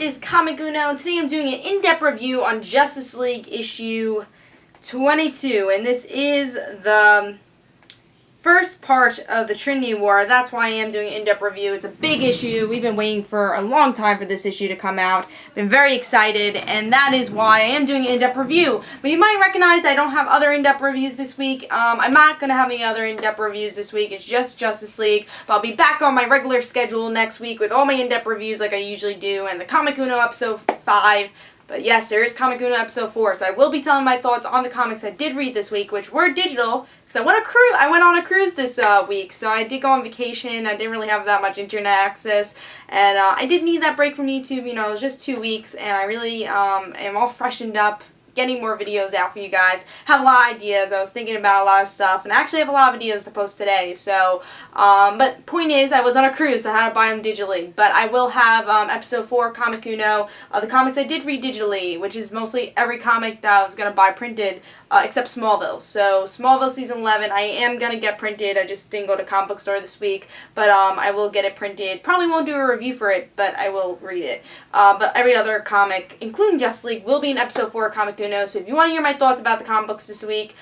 is Comic Uno, and today I'm doing an in-depth review on Justice League issue 22, and this is the first part of the Trinity War. That's why I am doing an in-depth review. It's a big issue. We've been waiting for a long time for this issue to come out. Been very excited, and that is why I am doing an in-depth review. But you might recognize I don't have other in-depth reviews this week. I'm not going to have any other in-depth reviews this week. It's just Justice League. But I'll be back on my regular schedule next week with all my in-depth reviews like I usually do, and the Comic Uno episode 5. But yes, there is Comic Uno episode 4, so I will be telling my thoughts on the comics I did read this week, which were digital, because I went on a cruise this week, so I did go on vacation. I didn't really have that much internet access, and I did need that break from YouTube. You know, it was just 2 weeks, and I really am all freshened up, getting more videos out for you guys. Have a lot of ideas. I was thinking about a lot of stuff, and I actually have a lot of videos to post today. So, but point is, I was on a cruise, so I had to buy them digitally. But I will have episode 4 Comic Uno of the comics I did read digitally, which is mostly every comic that I was gonna buy printed, except Smallville. So Smallville season 11, I am gonna get printed. I just didn't go to comic book store this week, but I will get it printed. Probably won't do a review for it, but I will read it. But every other comic, including Justice League, will be in episode 4 of Comic Uno. So if you want to hear my thoughts about the comic books this week,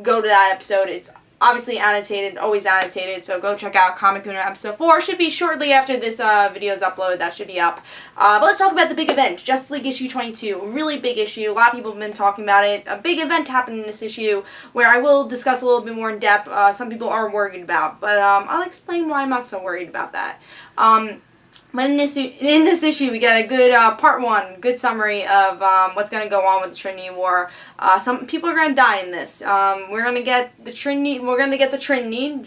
go to that episode. It's obviously annotated, always annotated, so go check out Comic Uno episode 4. Should be shortly after this video is uploaded. That should be up. But let's talk about the big event, Justice League issue 22. A really big issue. A lot of people have been talking about it. A big event happened in this issue where I will discuss a little bit more in depth. Some people are worried about, but I'll explain why I'm not so worried about that. But in this issue, we got a good part 1, good summary of what's going to go on with the Trinity War. Some people are going to die in this. We're going to get the Trinity. We're going to get the Trinity,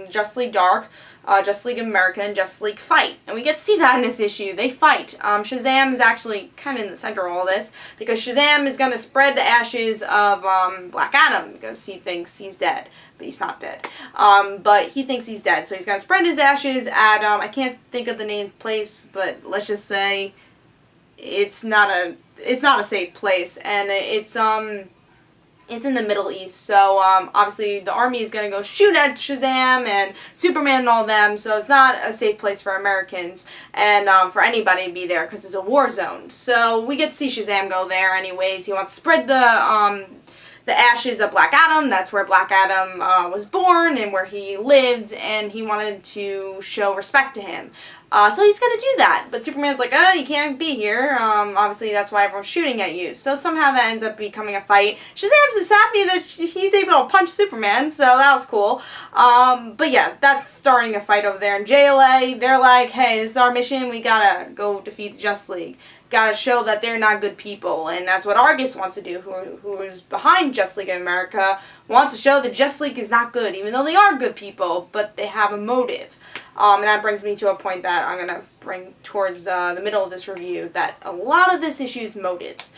Justice League Dark, Justice League America, and Justice League fight, and we get to see that in this issue. They fight. Shazam is actually kind of in the center of all this because Shazam is going to spread the ashes of Black Adam because he thinks he's dead. But he's not dead. But he thinks he's dead. So he's going to spread his ashes at, I can't think of the name place, but let's just say it's not a safe place. And it's in the Middle East. So, obviously the army is going to go shoot at Shazam and Superman and all them. So it's not a safe place for Americans and for anybody to be there because it's a war zone. So we get to see Shazam go there anyways. He wants to spread the ashes of Black Adam. That's where Black Adam was born and where he lives, and he wanted to show respect to him. So he's going to do that. But Superman's like, oh, you can't be here. Obviously, that's why everyone's shooting at you. So somehow that ends up becoming a fight. Shazam's just happy that he's able to punch Superman, so that was cool. But yeah, that's starting a fight over there in JLA. They're like, hey, this is our mission. We gotta go defeat the Justice League. Gotta show that they're not good people, and that's what Argus wants to do, who is behind Justice League of America, wants to show that Justice League is not good, even though they are good people, but they have a motive. And that brings me to a point that I'm going to bring towards the middle of this review, that a lot of this issue is motives.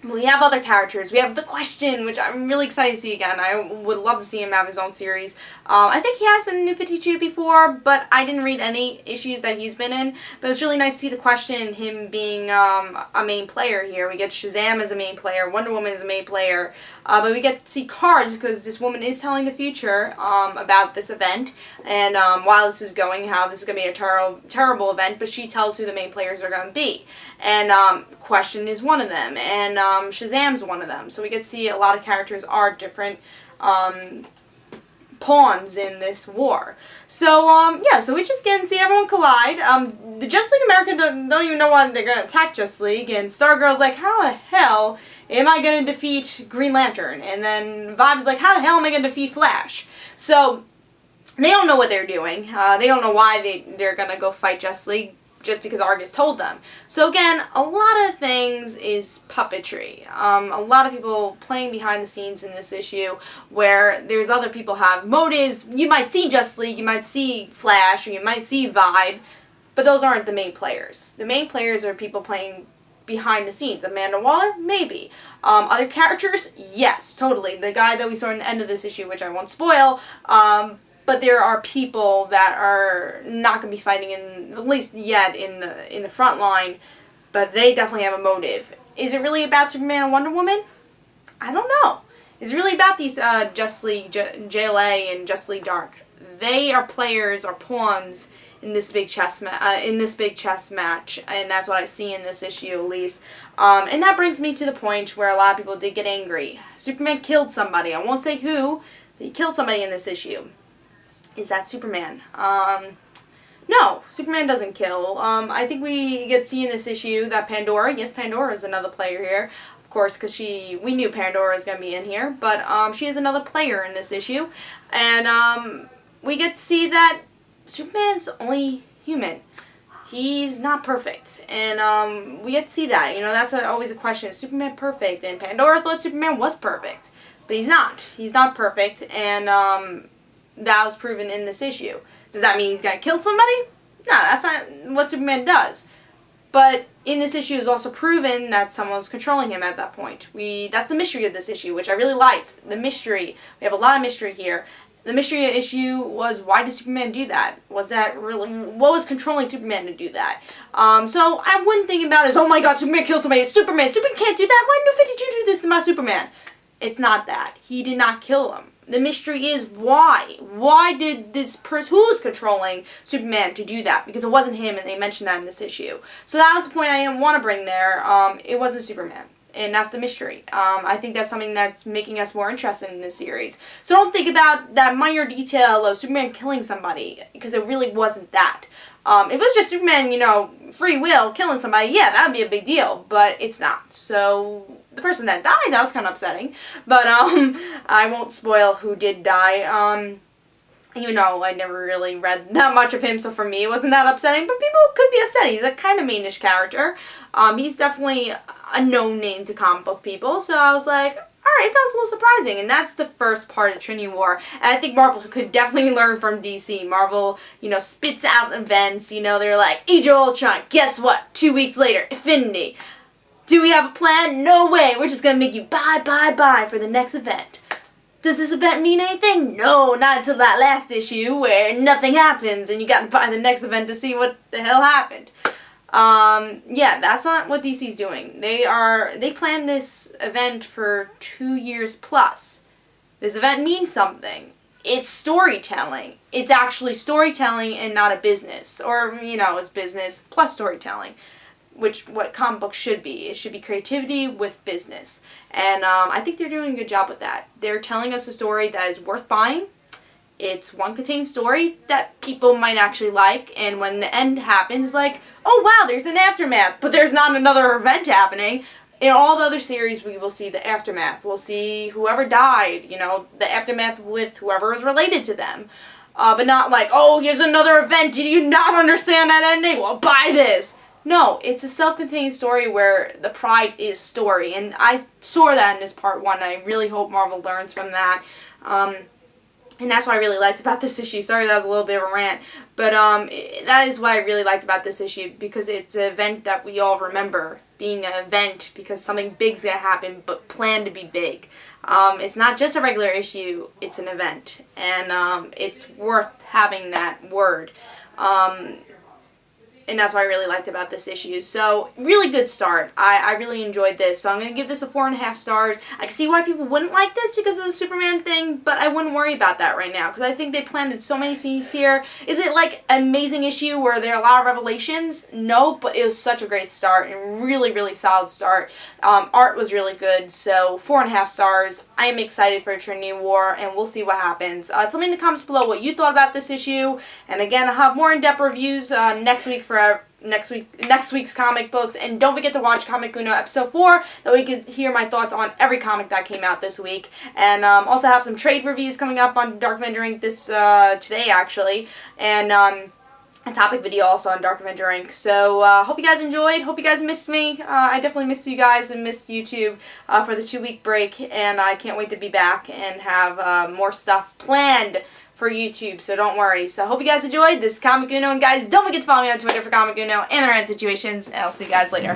We have other characters. We have The Question, which I'm really excited to see again. I would love to see him have his own series. I think he has been in New 52 before, but I didn't read any issues that he's been in. But it's really nice to see The Question, him being a main player here. We get Shazam as a main player, Wonder Woman as a main player. But we get to see cards because this woman is telling the future about this event. And while this is going, how this is going to be a terrible event, but she tells who the main players are going to be. And Question is one of them, and Shazam's one of them. So we get to see a lot of characters are different pawns in this war. So, yeah, so we just get to see everyone collide. The Justice League America don't even know why they're going to attack Justice League, and Stargirl's like, how the hell am I going to defeat Green Lantern? And then Vibe's like, how the hell am I going to defeat Flash? So, they don't know what they're doing. They don't know why they're going to go fight Justice League, just because Argus told them. So again, a lot of things is puppetry. A lot of people playing behind the scenes in this issue where there's other people have motives. You might see Justice League, you might see Flash, or you might see Vibe, but those aren't the main players. The main players are people playing behind the scenes. Amanda Waller? Maybe. Other characters? Yes, totally. The guy that we saw in the end of this issue, which I won't spoil, but there are people that are not going to be fighting in, at least yet, in the front line, but they definitely have a motive. Is it really about Superman and Wonder Woman? I don't know. Is it really about these Justice League JLA and Justice League Dark? They are players or pawns in this big chess match, and that's what I see in this issue at least. And that brings me to the point where a lot of people did get angry. Superman killed somebody. I won't say who, but he killed somebody in this issue. Is that Superman? No, Superman doesn't kill. I think we get to see in this issue that Pandora, yes, Pandora is another player here, of course, because we knew Pandora was going to be in here, but she is another player in this issue, and we get to see that Superman's only human. He's not perfect, and we get to see that. You know, that's always a question: is Superman perfect? And Pandora thought Superman was perfect, but he's not. He's not perfect, and that was proven in this issue. Does that mean he's gonna kill somebody? No, that's not what Superman does. But in this issue, it's also proven that someone was controlling him at that point. That's the mystery of this issue, which I really liked. The mystery. We have a lot of mystery here. The mystery issue was, why did Superman do that? Was that really, what was controlling Superman to do that? So I wouldn't think about it as, oh my god, Superman killed somebody. It's Superman. Superman can't do that. Why did you do this to my Superman? It's not that. He did not kill him. The mystery is why. Why did this person, who was controlling Superman to do that? Because it wasn't him, and they mentioned that in this issue. So that was the point I want to bring there. It wasn't Superman. And that's the mystery. I think that's something that's making us more interested in this series. So don't think about that minor detail of Superman killing somebody, because it really wasn't that. If it was just Superman, you know, free will, killing somebody, yeah, that would be a big deal. But it's not. So the person that died, that was kind of upsetting. But I won't spoil who did die. You know, I never really read that much of him, so for me it wasn't that upsetting, but people could be upset. He's a kind of mainish character. He's definitely a known name to comic book people, so I was like, alright, that was a little surprising, and that's the first part of Trinity War, and I think Marvel could definitely learn from DC. Marvel, you know, spits out events, you know, they're like, Age of Ultron, guess what, 2 weeks later, Infinity. Do we have a plan? No way, we're just gonna make you buy for the next event. Does this event mean anything? No, not until that last issue where nothing happens and you got to buy the next event to see what the hell happened. Yeah, that's not what DC's doing. They planned this event for 2 years plus. This event means something. It's storytelling. It's actually storytelling and not a business. Or, you know, it's business plus storytelling. What comic books should be. It should be creativity with business. And I think they're doing a good job with that. They're telling us a story that is worth buying. It's one contained story that people might actually like. And when the end happens, it's like, oh wow, there's an aftermath. But there's not another event happening. In all the other series, we will see the aftermath. We'll see whoever died, you know, the aftermath with whoever is related to them. But not like, oh, here's another event. Did you not understand that ending? Well, buy this. No, it's a self-contained story where the pride is story, and I saw that in this part 1. I really hope Marvel learns from that, and that's what I really liked about this issue. Sorry, that was a little bit of a rant, but that is what I really liked about this issue, because it's an event that we all remember being an event because something big's gonna happen, but planned to be big. It's not just a regular issue; it's an event, and it's worth having that word. And that's what I really liked about this issue. So, really good start. I really enjoyed this. So, I'm going to give this a 4.5 stars. I can see why people wouldn't like this because of the Superman thing, but I wouldn't worry about that right now because I think they planted so many seeds here. Is it like an amazing issue where there are a lot of revelations? No, but it was such a great start and really, really solid start. Art was really good, so 4.5 stars. I am excited for Trinity War, and we'll see what happens. Tell me in the comments below what you thought about this issue. And again, I'll have more in-depth reviews next week for next week's comic books, and don't forget to watch Comic Uno episode 4, that we can hear my thoughts on every comic that came out this week, and also have some trade reviews coming up on Dark Avenger Inc. this today actually, and a topic video also on Dark Avenger Inc. So hope you guys enjoyed. Hope you guys missed me. I definitely missed you guys and missed YouTube for the 2-week break, and I can't wait to be back and have more stuff planned for YouTube, so don't worry. So I hope you guys enjoyed this Comic Uno, and guys, don't forget to follow me on Twitter for Comic Uno and the rant situations, and I'll see you guys later.